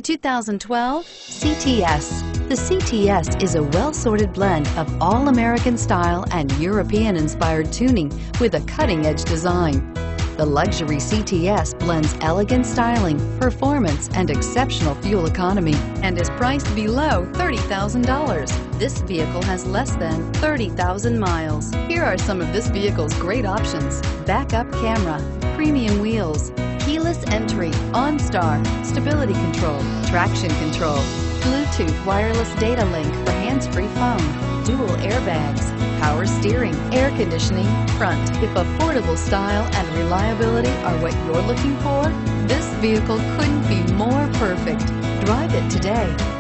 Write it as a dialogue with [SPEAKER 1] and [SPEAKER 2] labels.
[SPEAKER 1] 2012 CTS. The CTS is a well-sorted blend of all-American style and European-inspired tuning with a cutting-edge design. The luxury CTS blends elegant styling, performance, and exceptional fuel economy and is priced below $30,000. This vehicle has less than 30,000 miles. Here are some of this vehicle's great options: backup camera, premium wheels, keyless entry, OnStar, stability control, traction control, Bluetooth wireless data link for hands-free phone, dual airbags, power steering, air conditioning, front. If affordable style and reliability are what you're looking for, this vehicle couldn't be more perfect. Drive it today.